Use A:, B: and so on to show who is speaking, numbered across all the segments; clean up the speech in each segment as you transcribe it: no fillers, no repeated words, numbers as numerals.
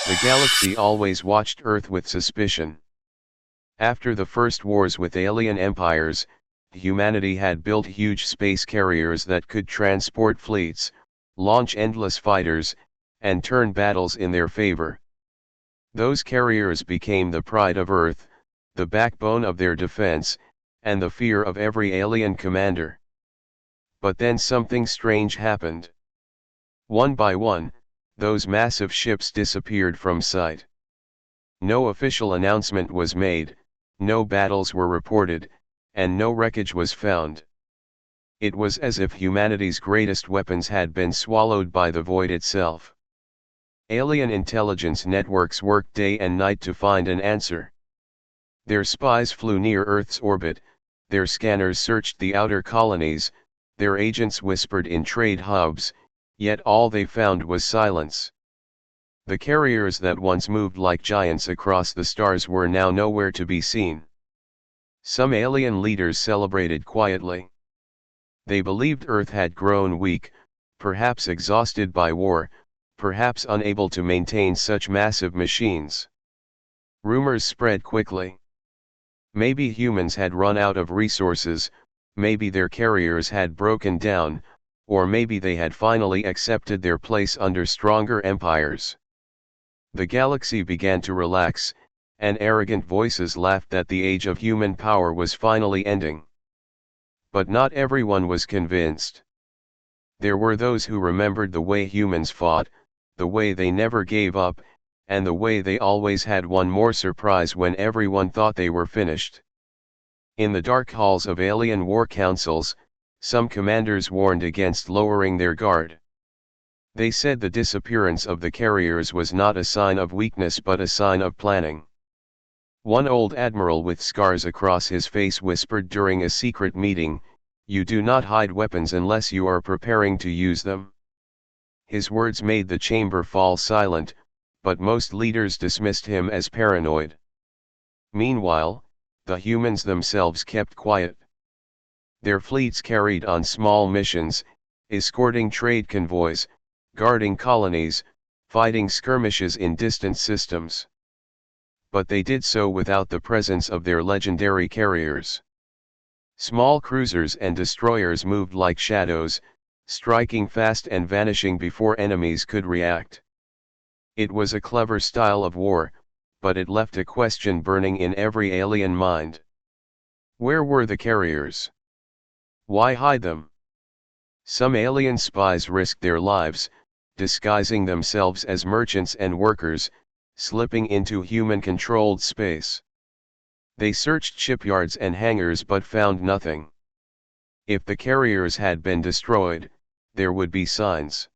A: The galaxy always watched Earth with suspicion. After the first wars with alien empires, humanity had built huge space carriers that could transport fleets, launch endless fighters, and turn battles in their favor. Those carriers became the pride of Earth, the backbone of their defense, and the fear of every alien commander. But then something strange happened. One by one, those massive ships disappeared from sight. No official announcement was made, no battles were reported, and no wreckage was found. It was as if humanity's greatest weapons had been swallowed by the void itself. Alien intelligence networks worked day and night to find an answer. Their spies flew near Earth's orbit, their scanners searched the outer colonies, their agents whispered in trade hubs, yet all they found was silence. The carriers that once moved like giants across the stars were now nowhere to be seen. Some alien leaders celebrated quietly. They believed Earth had grown weak, perhaps exhausted by war, perhaps unable to maintain such massive machines. Rumors spread quickly. Maybe humans had run out of resources, maybe their carriers had broken down, or maybe they had finally accepted their place under stronger empires. The galaxy began to relax, and arrogant voices laughed that the age of human power was finally ending. But not everyone was convinced. There were those who remembered the way humans fought, the way they never gave up, and the way they always had one more surprise when everyone thought they were finished. In the dark halls of alien war councils, some commanders warned against lowering their guard. They said the disappearance of the carriers was not a sign of weakness but a sign of planning. One old admiral with scars across his face whispered during a secret meeting, "You do not hide weapons unless you are preparing to use them." His words made the chamber fall silent, but most leaders dismissed him as paranoid. Meanwhile, the humans themselves kept quiet. Their fleets carried on small missions, escorting trade convoys, guarding colonies, fighting skirmishes in distant systems. But they did so without the presence of their legendary carriers. Small cruisers and destroyers moved like shadows, striking fast and vanishing before enemies could react. It was a clever style of war, but it left a question burning in every alien mind. Where were the carriers? Why hide them? Some alien spies risked their lives, disguising themselves as merchants and workers, slipping into human-controlled space. They searched shipyards and hangars but found nothing. If the carriers had been destroyed, there would be signs.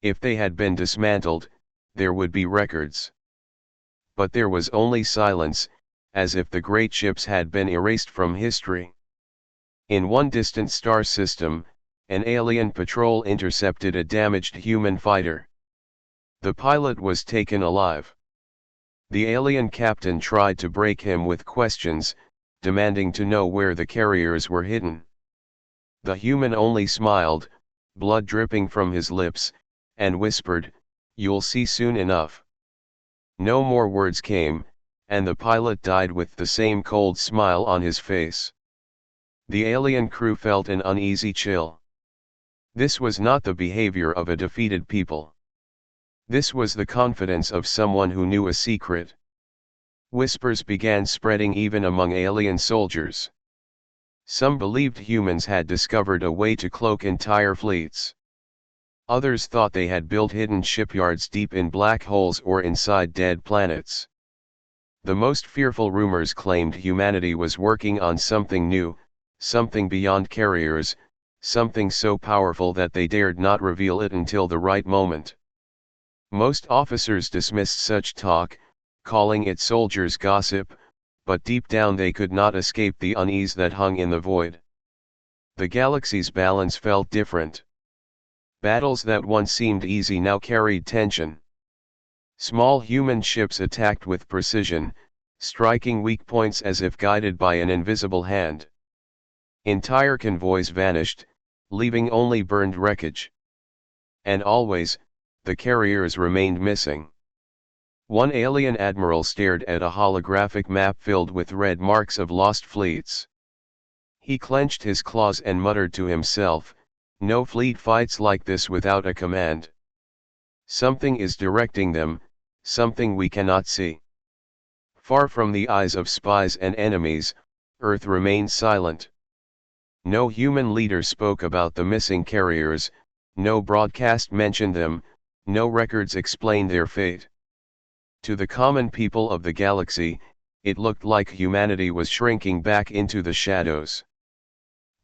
A: If they had been dismantled, there would be records. But there was only silence, as if the great ships had been erased from history. In one distant star system, an alien patrol intercepted a damaged human fighter. The pilot was taken alive. The alien captain tried to break him with questions, demanding to know where the carriers were hidden. The human only smiled, blood dripping from his lips, and whispered, "You'll see soon enough." No more words came, and the pilot died with the same cold smile on his face. The alien crew felt an uneasy chill. This was not the behavior of a defeated people. This was the confidence of someone who knew a secret. Whispers began spreading even among alien soldiers. Some believed humans had discovered a way to cloak entire fleets. Others thought they had built hidden shipyards deep in black holes or inside dead planets. The most fearful rumors claimed humanity was working on something new, something beyond carriers, something so powerful that they dared not reveal it until the right moment. Most officers dismissed such talk, calling it soldiers' gossip, but deep down they could not escape the unease that hung in the void. The galaxy's balance felt different. Battles that once seemed easy now carried tension. Small human ships attacked with precision, striking weak points as if guided by an invisible hand. Entire convoys vanished, leaving only burned wreckage. And always, the carriers remained missing. One alien admiral stared at a holographic map filled with red marks of lost fleets. He clenched his claws and muttered to himself, "No fleet fights like this without a command. Something is directing them, something we cannot see." Far from the eyes of spies and enemies, Earth remained silent. No human leader spoke about the missing carriers, no broadcast mentioned them, no records explained their fate. To the common people of the galaxy, it looked like humanity was shrinking back into the shadows.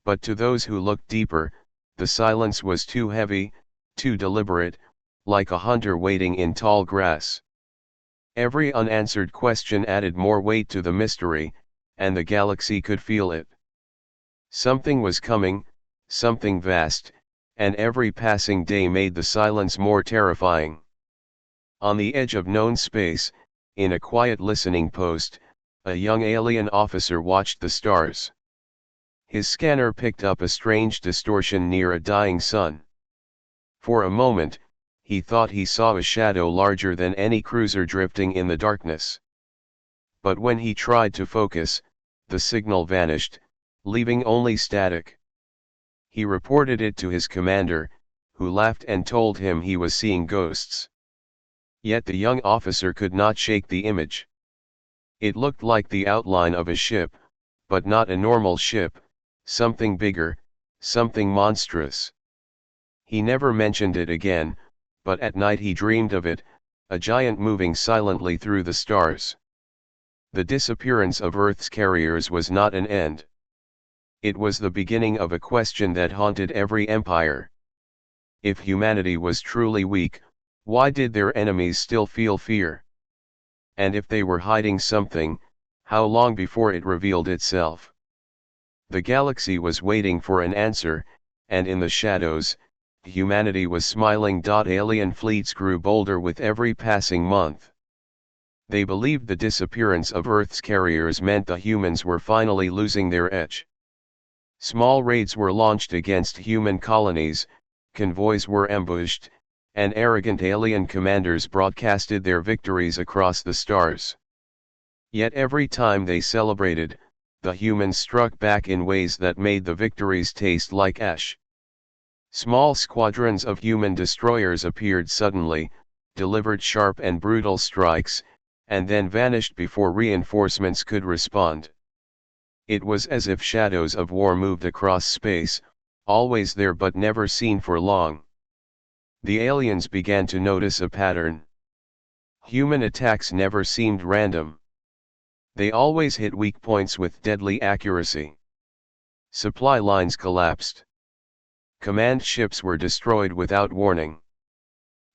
A: But to those who looked deeper, the silence was too heavy, too deliberate, like a hunter waiting in tall grass. Every unanswered question added more weight to the mystery, and the galaxy could feel it. Something was coming, something vast, and every passing day made the silence more terrifying. On the edge of known space, in a quiet listening post, a young alien officer watched the stars. His scanner picked up a strange distortion near a dying sun. For a moment, he thought he saw a shadow larger than any cruiser drifting in the darkness. But when he tried to focus, the signal vanished, leaving only static. He reported it to his commander, who laughed and told him he was seeing ghosts. Yet the young officer could not shake the image. It looked like the outline of a ship, but not a normal ship, something bigger, something monstrous. He never mentioned it again, but at night he dreamed of it, a giant moving silently through the stars. The disappearance of Earth's carriers was not an end. It was the beginning of a question that haunted every empire. If humanity was truly weak, why did their enemies still feel fear? And if they were hiding something, how long before it revealed itself? The galaxy was waiting for an answer, and in the shadows, humanity was smiling. Alien fleets grew bolder with every passing month. They believed the disappearance of Earth's carriers meant the humans were finally losing their edge. Small raids were launched against human colonies, convoys were ambushed, and arrogant alien commanders broadcasted their victories across the stars. Yet every time they celebrated, the humans struck back in ways that made the victories taste like ash. Small squadrons of human destroyers appeared suddenly, delivered sharp and brutal strikes, and then vanished before reinforcements could respond. It was as if shadows of war moved across space, always there but never seen for long. The aliens began to notice a pattern. Human attacks never seemed random. They always hit weak points with deadly accuracy. Supply lines collapsed. Command ships were destroyed without warning.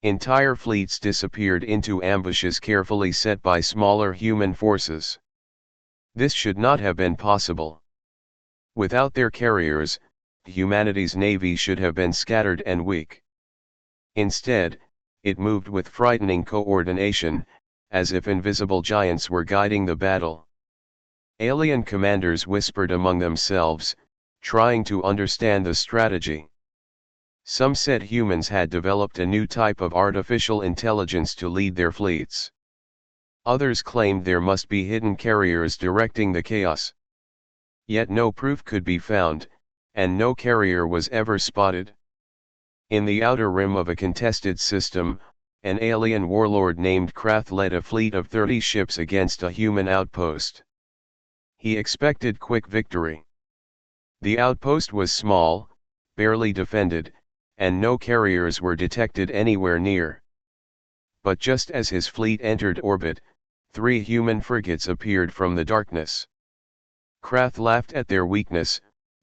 A: Entire fleets disappeared into ambushes carefully set by smaller human forces. This should not have been possible. Without their carriers, humanity's navy should have been scattered and weak. Instead, it moved with frightening coordination, as if invisible giants were guiding the battle. Alien commanders whispered among themselves, trying to understand the strategy. Some said humans had developed a new type of artificial intelligence to lead their fleets. Others claimed there must be hidden carriers directing the chaos. Yet no proof could be found, and no carrier was ever spotted. In the outer rim of a contested system, an alien warlord named Krath led a fleet of 30 ships against a human outpost. He expected quick victory. The outpost was small, barely defended, and no carriers were detected anywhere near. But just as his fleet entered orbit, 3 human frigates appeared from the darkness. Krath laughed at their weakness,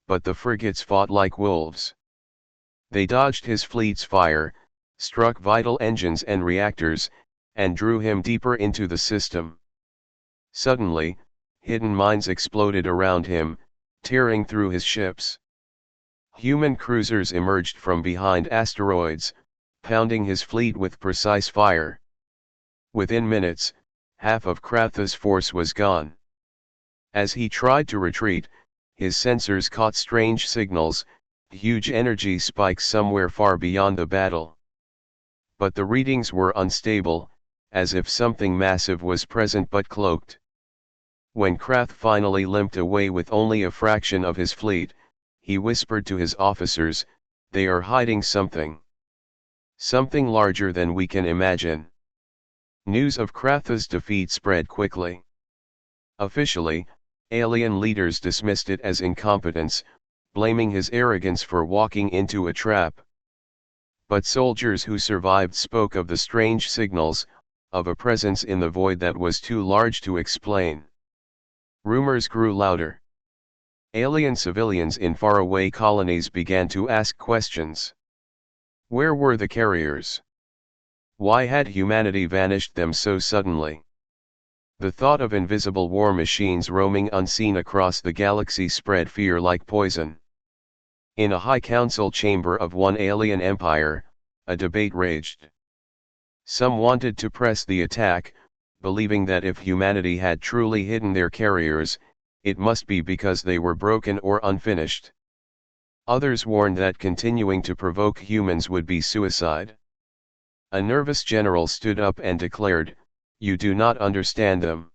A: but the frigates fought like wolves. They dodged his fleet's fire, struck vital engines and reactors, and drew him deeper into the system. Suddenly, hidden mines exploded around him, tearing through his ships. Human cruisers emerged from behind asteroids, pounding his fleet with precise fire. Within minutes, half of Krath's force was gone. As he tried to retreat, his sensors caught strange signals, huge energy spikes somewhere far beyond the battle. But the readings were unstable, as if something massive was present but cloaked. When Krath finally limped away with only a fraction of his fleet, he whispered to his officers, "They are hiding something. Something larger than we can imagine." News of Krath's defeat spread quickly. Officially, alien leaders dismissed it as incompetence, blaming his arrogance for walking into a trap. But soldiers who survived spoke of the strange signals, of a presence in the void that was too large to explain. Rumors grew louder. Alien civilians in faraway colonies began to ask questions. Where were the carriers? Why had humanity vanished them so suddenly? The thought of invisible war machines roaming unseen across the galaxy spread fear like poison. In a high council chamber of one alien empire, a debate raged. Some wanted to press the attack, believing that if humanity had truly hidden their carriers, it must be because they were broken or unfinished. Others warned that continuing to provoke humans would be suicide. A nervous general stood up and declared, "You do not understand them.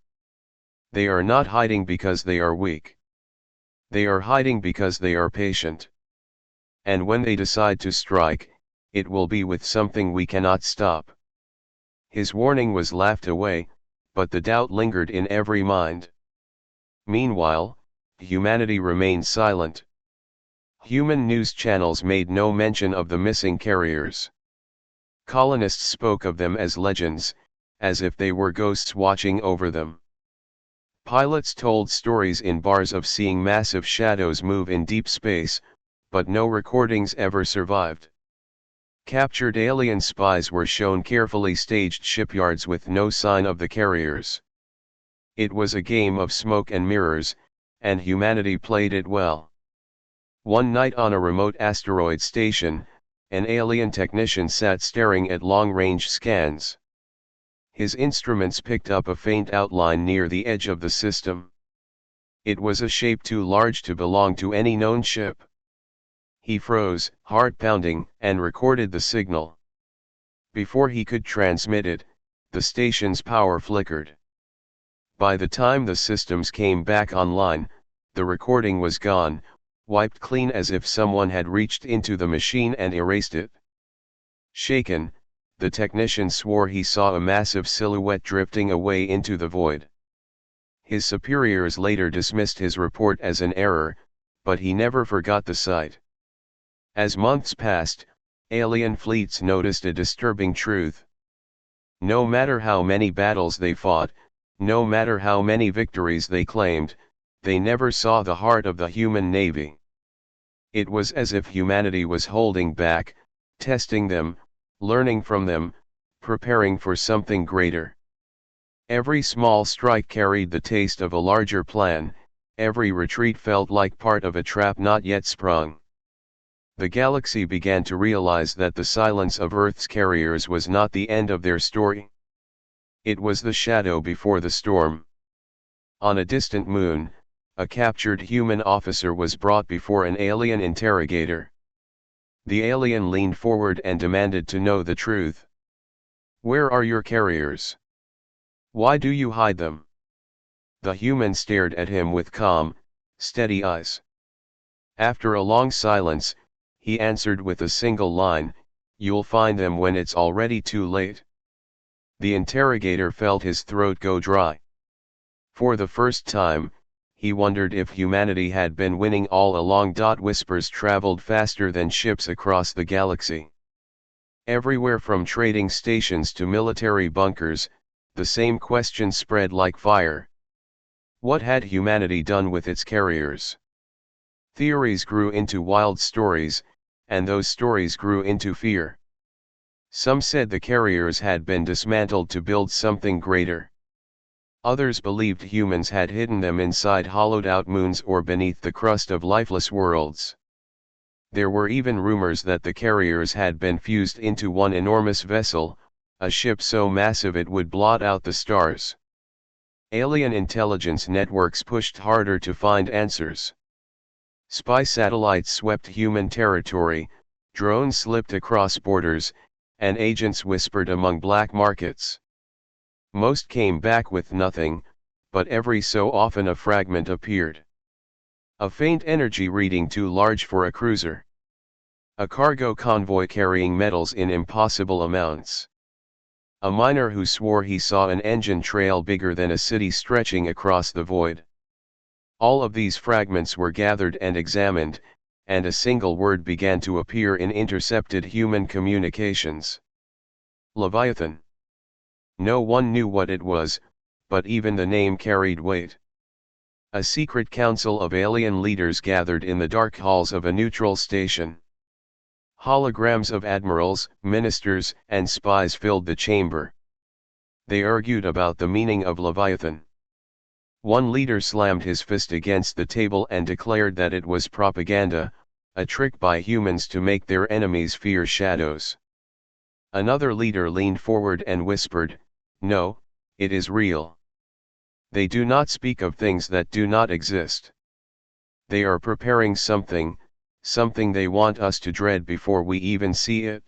A: They are not hiding because they are weak. They are hiding because they are patient. And when they decide to strike, it will be with something we cannot stop." His warning was laughed away, but the doubt lingered in every mind. Meanwhile, humanity remained silent. Human news channels made no mention of the missing carriers. Colonists spoke of them as legends, as if they were ghosts watching over them. Pilots told stories in bars of seeing massive shadows move in deep space, but no recordings ever survived. Captured alien spies were shown carefully staged shipyards with no sign of the carriers. It was a game of smoke and mirrors, and humanity played it well. One night on a remote asteroid station, an alien technician sat staring at long-range scans. His instruments picked up a faint outline near the edge of the system. It was a shape too large to belong to any known ship. He froze, heart pounding, and recorded the signal. Before he could transmit it, the station's power flickered. By the time the systems came back online, the recording was gone, wiped clean as if someone had reached into the machine and erased it. Shaken, the technician swore he saw a massive silhouette drifting away into the void. His superiors later dismissed his report as an error, but he never forgot the sight. As months passed, alien fleets noticed a disturbing truth. No matter how many battles they fought, no matter how many victories they claimed, they never saw the heart of the human navy. It was as if humanity was holding back, testing them, learning from them, preparing for something greater. Every small strike carried the taste of a larger plan, every retreat felt like part of a trap not yet sprung. The galaxy began to realize that the silence of Earth's carriers was not the end of their story. It was the shadow before the storm. On a distant moon, a captured human officer was brought before an alien interrogator. The alien leaned forward and demanded to know the truth. "Where are your carriers? Why do you hide them?" The human stared at him with calm, steady eyes. After a long silence, he answered with a single line, "You'll find them when it's already too late." The interrogator felt his throat go dry. For the first time, he wondered if humanity had been winning all along. Whispers traveled faster than ships across the galaxy. Everywhere from trading stations to military bunkers, the same question spread like fire. What had humanity done with its carriers? Theories grew into wild stories, and those stories grew into fear. Some said the carriers had been dismantled to build something greater. Others believed humans had hidden them inside hollowed-out moons or beneath the crust of lifeless worlds. There were even rumors that the carriers had been fused into one enormous vessel, a ship so massive it would blot out the stars. Alien intelligence networks pushed harder to find answers. Spy satellites swept human territory, drones slipped across borders, and agents whispered among black markets. Most came back with nothing, but every so often a fragment appeared. A faint energy reading too large for a cruiser. A cargo convoy carrying metals in impossible amounts. A miner who swore he saw an engine trail bigger than a city stretching across the void. All of these fragments were gathered and examined, and a single word began to appear in intercepted human communications. Leviathan. No one knew what it was, but even the name carried weight. A secret council of alien leaders gathered in the dark halls of a neutral station. Holograms of admirals, ministers, and spies filled the chamber. They argued about the meaning of Leviathan. One leader slammed his fist against the table and declared that it was propaganda, a trick by humans to make their enemies fear shadows. Another leader leaned forward and whispered, "No, it is real. They do not speak of things that do not exist. They are preparing something they want us to dread before we even see it."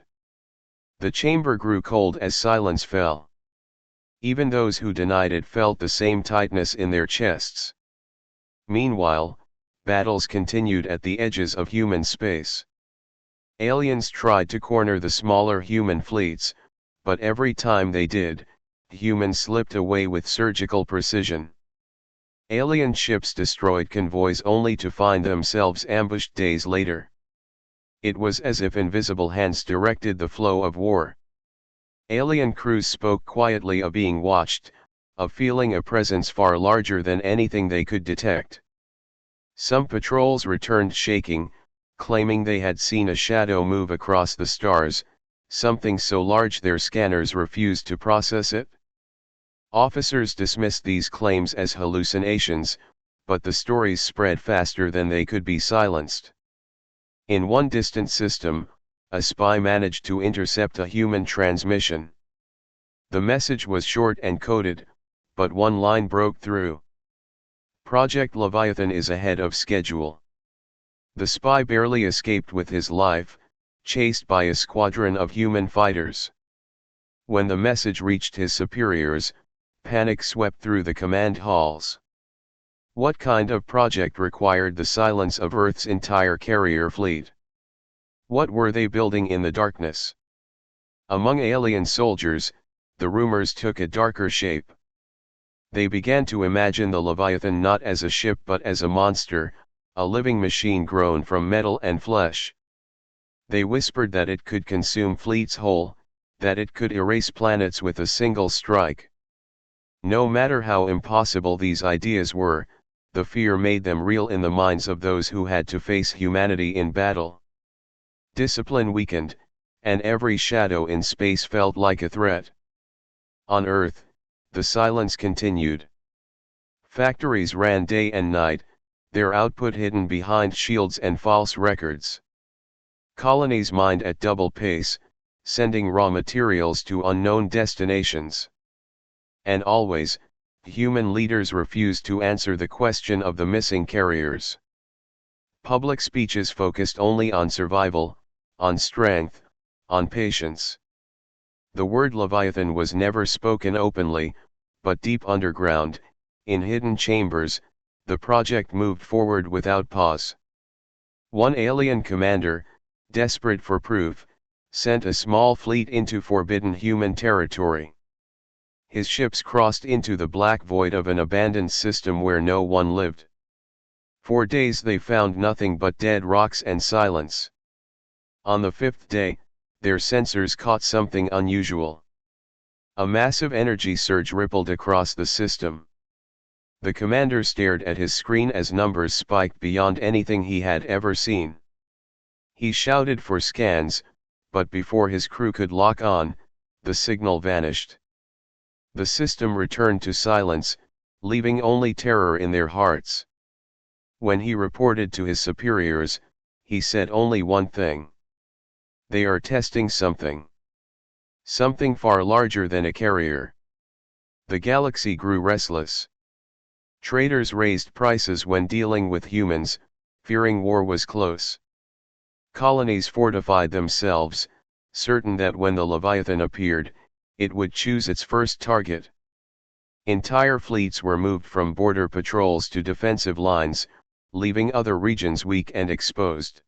A: The chamber grew cold as silence fell. Even those who denied it felt the same tightness in their chests. Meanwhile, battles continued at the edges of human space. Aliens tried to corner the smaller human fleets, but every time they did, humans slipped away with surgical precision. Alien ships destroyed convoys only to find themselves ambushed days later. It was as if invisible hands directed the flow of war. Alien crews spoke quietly of being watched, of feeling a presence far larger than anything they could detect. Some patrols returned shaking, claiming they had seen a shadow move across the stars, something so large their scanners refused to process it. Officers dismissed these claims as hallucinations, but the stories spread faster than they could be silenced. In one distant system, a spy managed to intercept a human transmission. The message was short and coded, but one line broke through. "Project Leviathan is ahead of schedule." The spy barely escaped with his life, chased by a squadron of human fighters. When the message reached his superiors, panic swept through the command halls. What kind of project required the silence of Earth's entire carrier fleet? What were they building in the darkness? Among alien soldiers, the rumors took a darker shape. They began to imagine the Leviathan not as a ship but as a monster, a living machine grown from metal and flesh. They whispered that it could consume fleets whole, that it could erase planets with a single strike. No matter how impossible these ideas were, the fear made them real in the minds of those who had to face humanity in battle. Discipline weakened, and every shadow in space felt like a threat. On Earth, the silence continued. Factories ran day and night, their output hidden behind shields and false records. Colonies mined at double pace, sending raw materials to unknown destinations. And always, human leaders refused to answer the question of the missing carriers. Public speeches focused only on survival, on strength, on patience. The word Leviathan was never spoken openly, but deep underground, in hidden chambers, the project moved forward without pause. One alien commander, desperate for proof, sent a small fleet into forbidden human territory. His ships crossed into the black void of an abandoned system where no one lived. For days they found nothing but dead rocks and silence. On the fifth day, their sensors caught something unusual. A massive energy surge rippled across the system. The commander stared at his screen as numbers spiked beyond anything he had ever seen. He shouted for scans, but before his crew could lock on, the signal vanished. The system returned to silence, leaving only terror in their hearts. When he reported to his superiors, he said only one thing. They are testing something. Something far larger than a carrier. The galaxy grew restless. Traders raised prices when dealing with humans, fearing war was close. Colonies fortified themselves, certain that when the Leviathan appeared, it would choose its first target. Entire fleets were moved from border patrols to defensive lines, leaving other regions weak and exposed.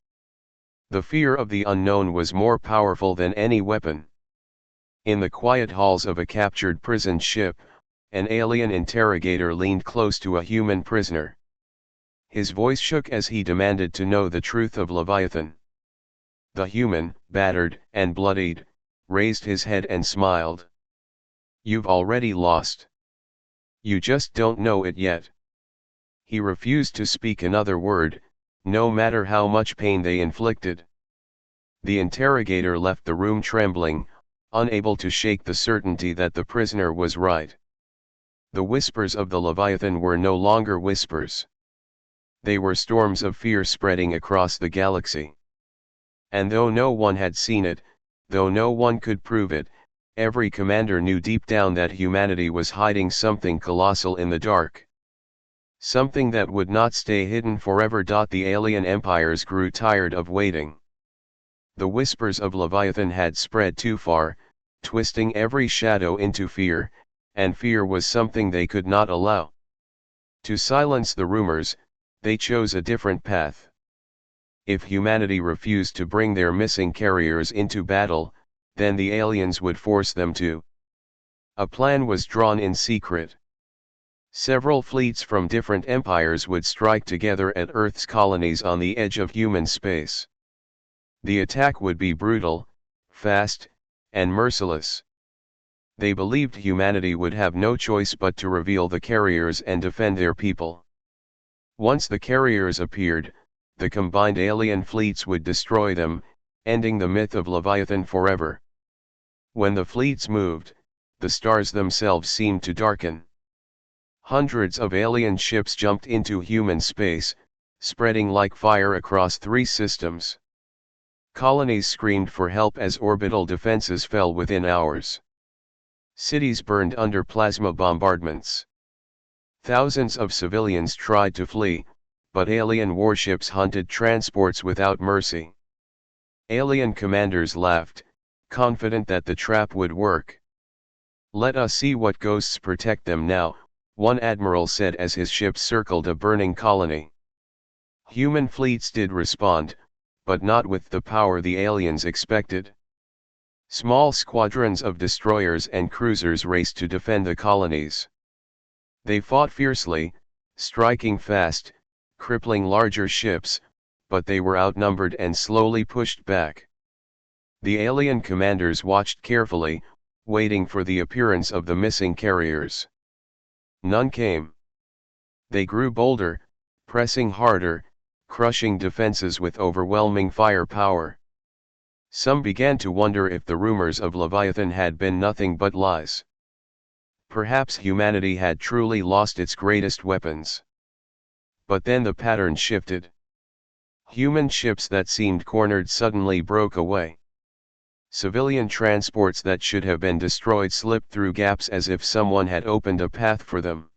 A: The fear of the unknown was more powerful than any weapon. In the quiet halls of a captured prison ship, an alien interrogator leaned close to a human prisoner. His voice shook as he demanded to know the truth of Leviathan. The human, battered and bloodied, raised his head and smiled. "You've already lost. You just don't know it yet." He refused to speak another word, no matter how much pain they inflicted. The interrogator left the room trembling, unable to shake the certainty that the prisoner was right. The whispers of the Leviathan were no longer whispers. They were storms of fear spreading across the galaxy. And though no one had seen it, though no one could prove it, every commander knew deep down that humanity was hiding something colossal in the dark. Something that would not stay hidden forever. The alien empires grew tired of waiting. The whispers of Leviathan had spread too far, twisting every shadow into fear, and fear was something they could not allow. To silence the rumors, they chose a different path. If humanity refused to bring their missing carriers into battle, then the aliens would force them to. A plan was drawn in secret. Several fleets from different empires would strike together at Earth's colonies on the edge of human space. The attack would be brutal, fast, and merciless. They believed humanity would have no choice but to reveal the carriers and defend their people. Once the carriers appeared, the combined alien fleets would destroy them, ending the myth of Leviathan forever. When the fleets moved, the stars themselves seemed to darken. Hundreds of alien ships jumped into human space, spreading like fire across 3 systems. Colonies screamed for help as orbital defenses fell within hours. Cities burned under plasma bombardments. Thousands of civilians tried to flee, but alien warships hunted transports without mercy. Alien commanders laughed, confident that the trap would work. "Let us see what ghosts protect them now," one admiral said as his ships circled a burning colony. Human fleets did respond, but not with the power the aliens expected. Small squadrons of destroyers and cruisers raced to defend the colonies. They fought fiercely, striking fast, crippling larger ships, but they were outnumbered and slowly pushed back. The alien commanders watched carefully, waiting for the appearance of the missing carriers. None came. They grew bolder, pressing harder, crushing defenses with overwhelming firepower. Some began to wonder if the rumors of Leviathan had been nothing but lies. Perhaps humanity had truly lost its greatest weapons. But then the pattern shifted. Human ships that seemed cornered suddenly broke away. Civilian transports that should have been destroyed slipped through gaps as if someone had opened a path for them.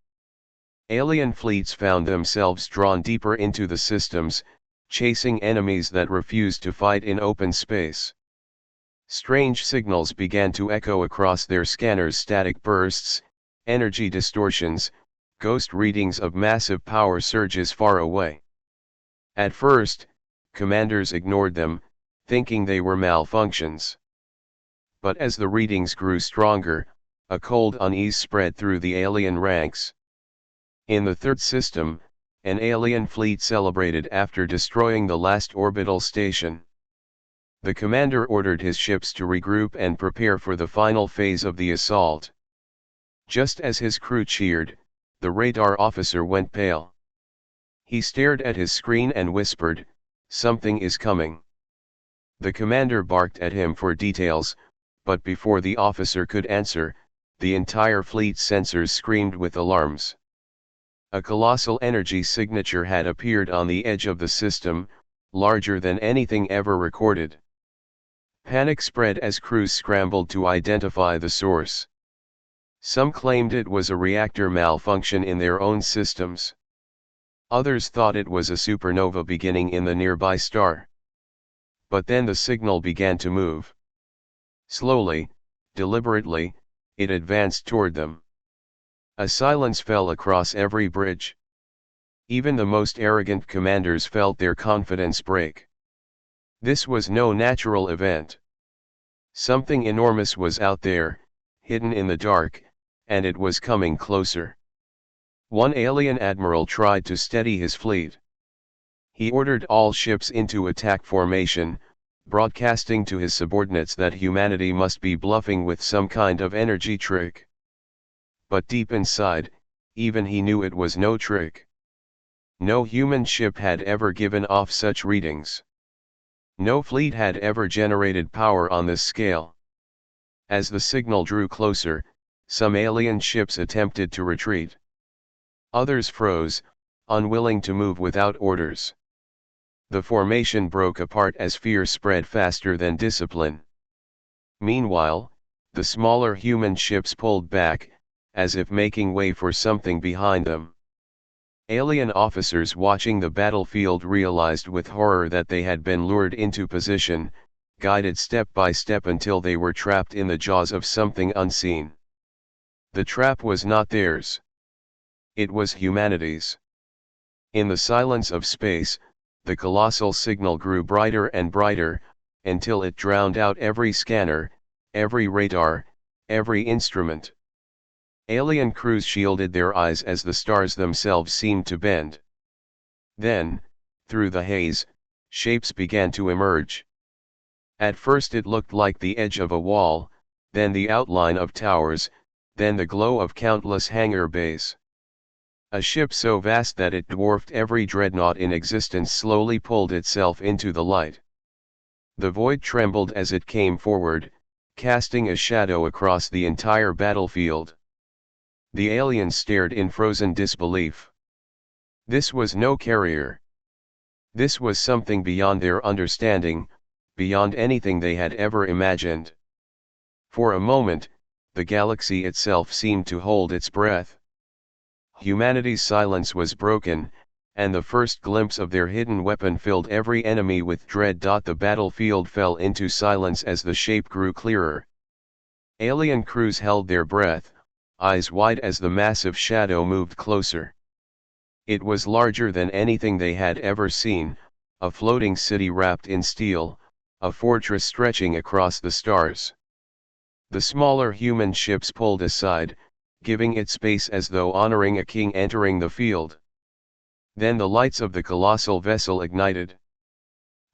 A: Alien fleets found themselves drawn deeper into the systems, chasing enemies that refused to fight in open space. Strange signals began to echo across their scanners: static bursts, energy distortions, ghost readings of massive power surges far away. At first, commanders ignored them, thinking they were malfunctions. But as the readings grew stronger, a cold unease spread through the alien ranks. In the 3rd system, an alien fleet celebrated after destroying the last orbital station. The commander ordered his ships to regroup and prepare for the final phase of the assault. Just as his crew cheered, the radar officer went pale. He stared at his screen and whispered, "Something is coming." The commander barked at him for details, but before the officer could answer, the entire fleet's sensors screamed with alarms. A colossal energy signature had appeared on the edge of the system, larger than anything ever recorded. Panic spread as crews scrambled to identify the source. Some claimed it was a reactor malfunction in their own systems. Others thought it was a supernova beginning in the nearby star. But then the signal began to move. Slowly, deliberately, it advanced toward them. A silence fell across every bridge. Even the most arrogant commanders felt their confidence break. This was no natural event. Something enormous was out there, hidden in the dark, and it was coming closer. One alien admiral tried to steady his fleet. He ordered all ships into attack formation, broadcasting to his subordinates that humanity must be bluffing with some kind of energy trick. But deep inside, even he knew it was no trick. No human ship had ever given off such readings. No fleet had ever generated power on this scale. As the signal drew closer, some alien ships attempted to retreat. Others froze, unwilling to move without orders. The formation broke apart as fear spread faster than discipline. Meanwhile, the smaller human ships pulled back, as if making way for something behind them. Alien officers watching the battlefield realized with horror that they had been lured into position, guided step by step until they were trapped in the jaws of something unseen. The trap was not theirs. It was humanity's. In the silence of space, the colossal signal grew brighter and brighter, until it drowned out every scanner, every radar, every instrument. Alien crews shielded their eyes as the stars themselves seemed to bend. Then, through the haze, shapes began to emerge. At first it looked like the edge of a wall, then the outline of towers, then the glow of countless hangar bays. A ship so vast that it dwarfed every dreadnought in existence slowly pulled itself into the light. The void trembled as it came forward, casting a shadow across the entire battlefield. The aliens stared in frozen disbelief. This was no carrier. This was something beyond their understanding, beyond anything they had ever imagined. For a moment, the galaxy itself seemed to hold its breath. Humanity's silence was broken, and the first glimpse of their hidden weapon filled every enemy with dread. The battlefield fell into silence as the shape grew clearer. Alien crews held their breath, eyes wide as the massive shadow moved closer. It was larger than anything they had ever seen, a floating city wrapped in steel, a fortress stretching across the stars. The smaller human ships pulled aside, giving it space as though honoring a king entering the field. Then the lights of the colossal vessel ignited.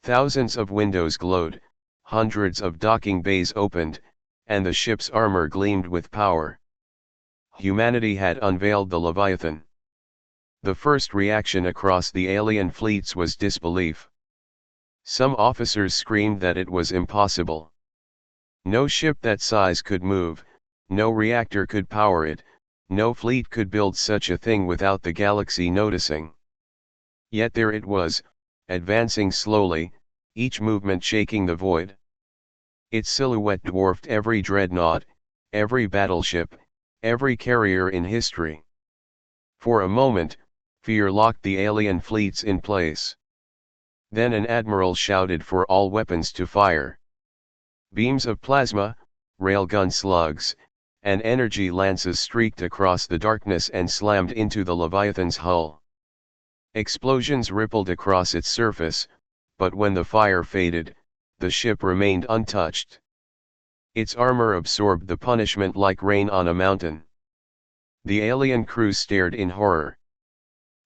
A: Thousands of windows glowed, hundreds of docking bays opened, and the ship's armor gleamed with power. Humanity had unveiled the Leviathan. The first reaction across the alien fleets was disbelief. Some officers screamed that it was impossible. No ship that size could move, no reactor could power it, no fleet could build such a thing without the galaxy noticing. Yet there it was, advancing slowly, each movement shaking the void. Its silhouette dwarfed every dreadnought, every battleship, every carrier in history. For a moment, fear locked the alien fleets in place. Then an admiral shouted for all weapons to fire. Beams of plasma, railgun slugs, and energy lances streaked across the darkness and slammed into the Leviathan's hull. Explosions rippled across its surface, but when the fire faded, the ship remained untouched. Its armor absorbed the punishment like rain on a mountain. The alien crew stared in horror.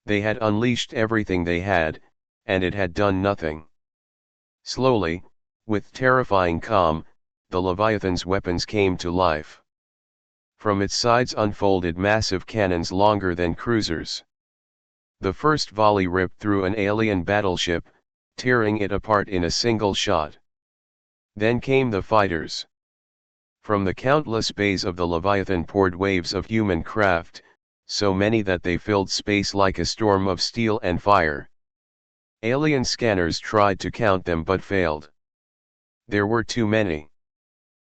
A: They had unleashed everything they had, and it had done nothing. Slowly, with terrifying calm, the Leviathan's weapons came to life. From its sides unfolded massive cannons longer than cruisers. The first volley ripped through an alien battleship, tearing it apart in a single shot. Then came the fighters. From the countless bays of the Leviathan poured waves of human craft, so many that they filled space like a storm of steel and fire. Alien scanners tried to count them but failed. There were too many.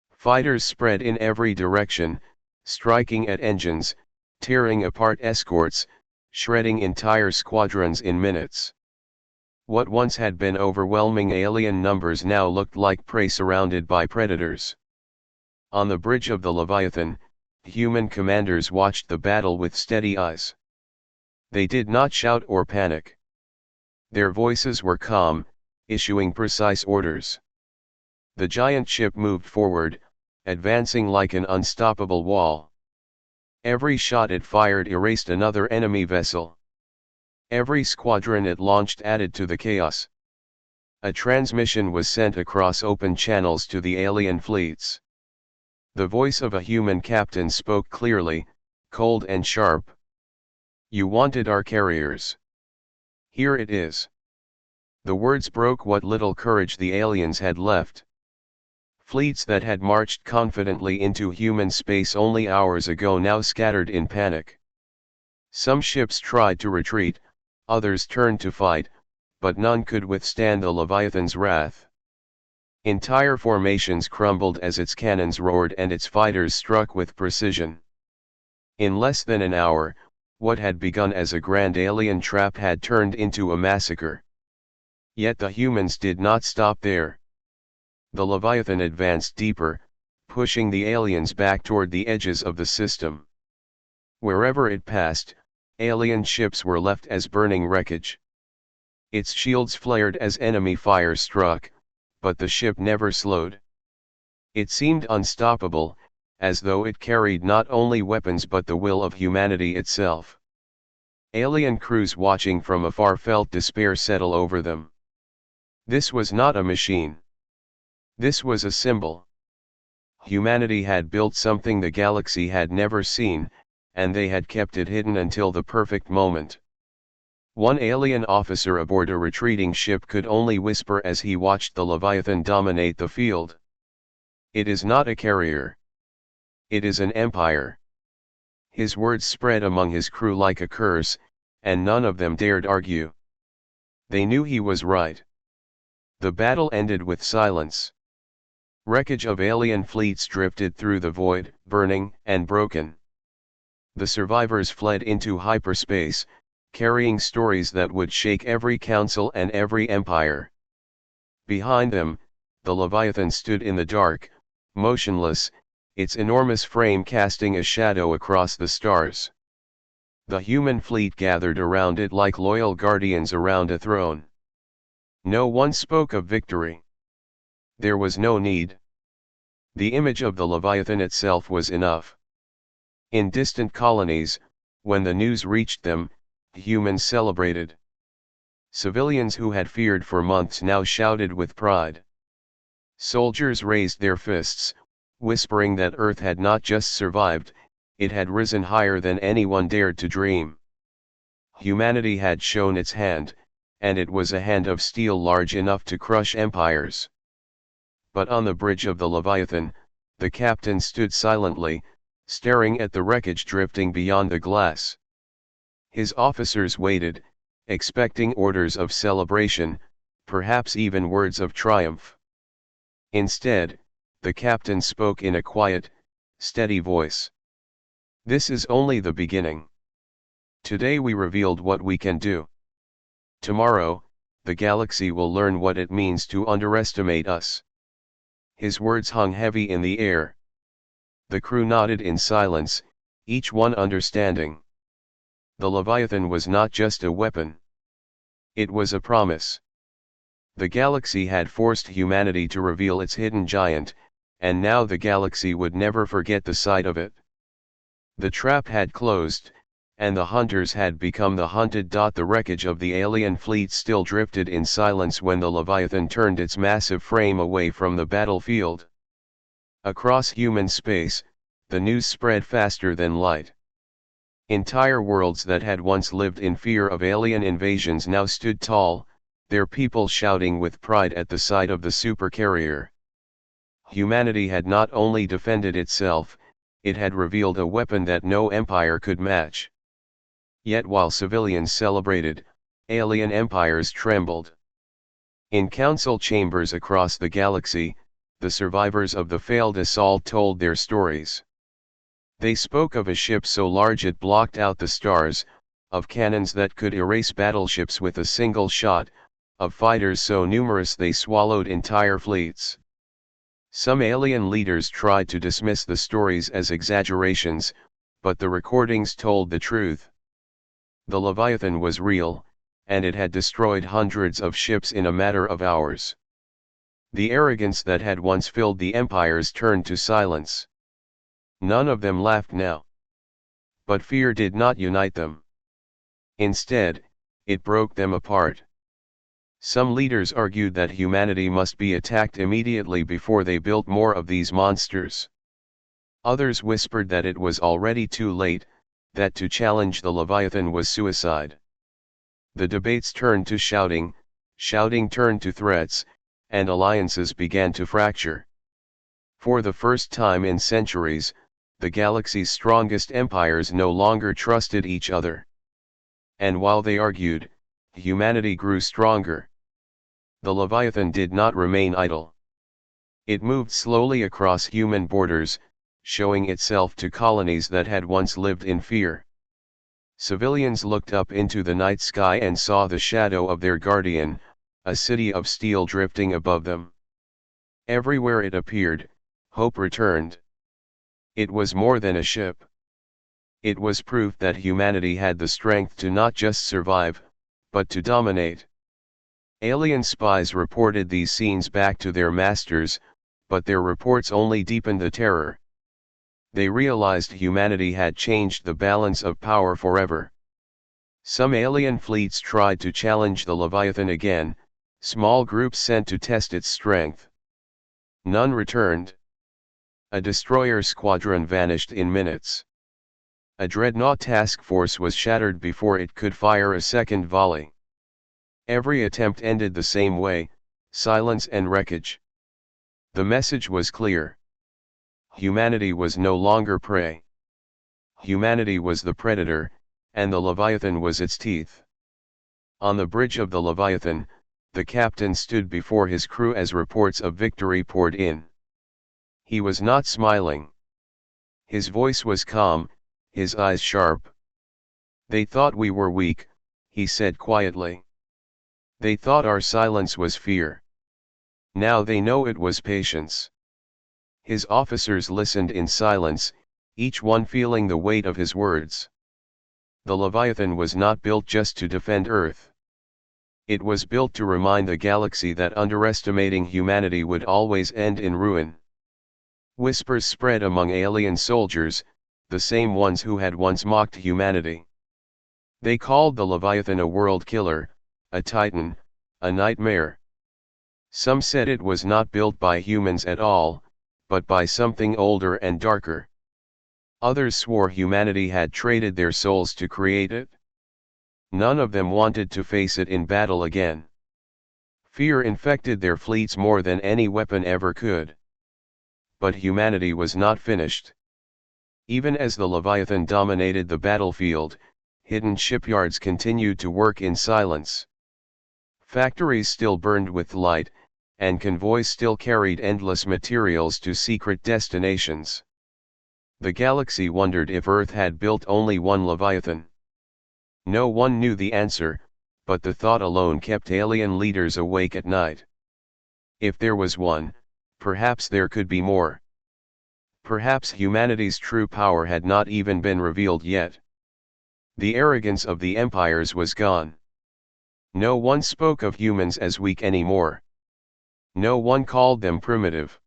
A: Fighters spread in every direction, striking at engines, tearing apart escorts, shredding entire squadrons in minutes. What once had been overwhelming alien numbers now looked like prey surrounded by predators. On the bridge of the Leviathan, Human commanders watched the battle with steady eyes. They did not shout or panic. Their voices were calm, issuing precise orders. The giant ship moved forward, advancing like an unstoppable wall. Every shot it fired erased another enemy vessel. Every squadron it launched added to the chaos. A transmission was sent across open channels to the alien fleets. The voice of a human captain spoke clearly, cold and sharp. "You wanted our carriers. Here it is." The words broke what little courage the aliens had left. Fleets that had marched confidently into human space only hours ago now scattered in panic. Some ships tried to retreat, others turned to fight, but none could withstand the Leviathan's wrath. Entire formations crumbled as its cannons roared and its fighters struck with precision. In less than an hour, what had begun as a grand alien trap had turned into a massacre. Yet the humans did not stop there. The Leviathan advanced deeper, pushing the aliens back toward the edges of the system. Wherever it passed, alien ships were left as burning wreckage. Its shields flared as enemy fire struck, but the ship never slowed. It seemed unstoppable, as though it carried not only weapons but the will of humanity itself. Alien crews watching from afar felt despair settle over them. This was not a machine. This was a symbol. Humanity had built something the galaxy had never seen, and they had kept it hidden until the perfect moment. One alien officer aboard a retreating ship could only whisper as he watched the Leviathan dominate the field. "It is not a carrier. It is an empire." His words spread among his crew like a curse, and none of them dared argue. They knew he was right. The battle ended with silence. Wreckage of alien fleets drifted through the void, burning and broken. The survivors fled into hyperspace, carrying stories that would shake every council and every empire. Behind them, the Leviathan stood in the dark, motionless, its enormous frame casting a shadow across the stars. The human fleet gathered around it like loyal guardians around a throne. No one spoke of victory. There was no need. The image of the Leviathan itself was enough. In distant colonies, when the news reached them, humans celebrated. Civilians who had feared for months now shouted with pride. Soldiers raised their fists, whispering that Earth had not just survived, it had risen higher than anyone dared to dream. Humanity had shown its hand, and it was a hand of steel large enough to crush empires. But on the bridge of the Leviathan, the captain stood silently, staring at the wreckage drifting beyond the glass. His officers waited, expecting orders of celebration, perhaps even words of triumph. Instead, the captain spoke in a quiet, steady voice. "This is only the beginning. Today we revealed what we can do. Tomorrow, the galaxy will learn what it means to underestimate us." His words hung heavy in the air. The crew nodded in silence, each one understanding. The Leviathan was not just a weapon. It was a promise. The galaxy had forced humanity to reveal its hidden giant, and now the galaxy would never forget the sight of it. The trap had closed, and the hunters had become the hunted. The wreckage of the alien fleet still drifted in silence when the Leviathan turned its massive frame away from the battlefield. Across human space, the news spread faster than light. Entire worlds that had once lived in fear of alien invasions now stood tall, their people shouting with pride at the sight of the supercarrier. Humanity had not only defended itself, it had revealed a weapon that no empire could match. Yet while civilians celebrated, alien empires trembled. In council chambers across the galaxy, the survivors of the failed assault told their stories. They spoke of a ship so large it blocked out the stars, of cannons that could erase battleships with a single shot, of fighters so numerous they swallowed entire fleets. Some alien leaders tried to dismiss the stories as exaggerations, but the recordings told the truth. The Leviathan was real, and it had destroyed hundreds of ships in a matter of hours. The arrogance that had once filled the empires turned to silence. None of them laughed now. But fear did not unite them. Instead, it broke them apart. Some leaders argued that humanity must be attacked immediately before they built more of these monsters. Others whispered that it was already too late, that to challenge the Leviathan was suicide. The debates turned to shouting, shouting turned to threats, and alliances began to fracture. For the first time in centuries, the galaxy's strongest empires no longer trusted each other. And while they argued, humanity grew stronger. The Leviathan did not remain idle. It moved slowly across human borders, showing itself to colonies that had once lived in fear. Civilians looked up into the night sky and saw the shadow of their guardian, a city of steel drifting above them. Everywhere it appeared, hope returned. It was more than a ship. It was proof that humanity had the strength to not just survive, but to dominate. Alien spies reported these scenes back to their masters, but their reports only deepened the terror. They realized humanity had changed the balance of power forever. Some alien fleets tried to challenge the Leviathan again, small groups sent to test its strength. None returned. A destroyer squadron vanished in minutes. A dreadnought task force was shattered before it could fire a second volley. Every attempt ended the same way, silence and wreckage. The message was clear. Humanity was no longer prey. Humanity was the predator, and the Leviathan was its teeth. On the bridge of the Leviathan, the captain stood before his crew as reports of victory poured in. He was not smiling. His voice was calm, his eyes sharp. "They thought we were weak," he said quietly. "They thought our silence was fear. Now they know it was patience." His officers listened in silence, each one feeling the weight of his words. The Leviathan was not built just to defend Earth. It was built to remind the galaxy that underestimating humanity would always end in ruin. Whispers spread among alien soldiers, the same ones who had once mocked humanity. They called the Leviathan a world killer, a titan, a nightmare. Some said it was not built by humans at all, but by something older and darker. Others swore humanity had traded their souls to create it. None of them wanted to face it in battle again. Fear infected their fleets more than any weapon ever could. But humanity was not finished. Even as the Leviathan dominated the battlefield, hidden shipyards continued to work in silence. Factories still burned with light, and convoys still carried endless materials to secret destinations. The galaxy wondered if Earth had built only one Leviathan. No one knew the answer, but the thought alone kept alien leaders awake at night. If there was one, perhaps there could be more. Perhaps humanity's true power had not even been revealed yet. The arrogance of the empires was gone. No one spoke of humans as weak anymore. No one called them primitive.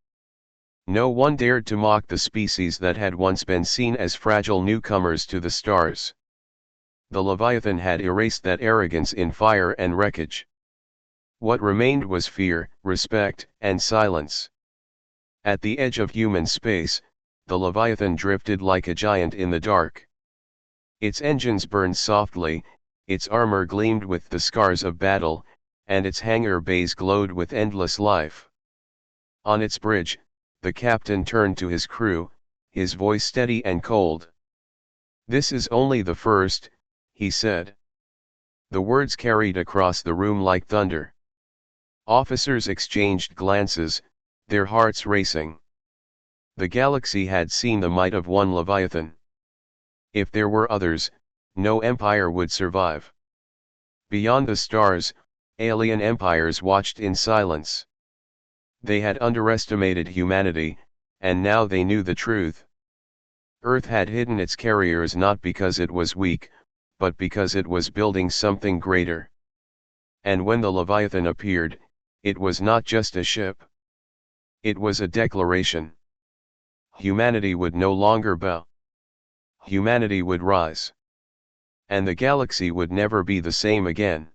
A: No one dared to mock the species that had once been seen as fragile newcomers to the stars. The Leviathan had erased that arrogance in fire and wreckage. What remained was fear, respect, and silence. At the edge of human space, the Leviathan drifted like a giant in the dark. Its engines burned softly, its armor gleamed with the scars of battle, and its hangar bays glowed with endless life. On its bridge, the captain turned to his crew, his voice steady and cold. "This is only the first," he said. The words carried across the room like thunder. Officers exchanged glances, their hearts racing. The galaxy had seen the might of one Leviathan. If there were others, no empire would survive. Beyond the stars, alien empires watched in silence. They had underestimated humanity, and now they knew the truth. Earth had hidden its carriers not because it was weak, but because it was building something greater. And when the Leviathan appeared, it was not just a ship. It was a declaration. Humanity would no longer bow. Humanity would rise. And the galaxy would never be the same again.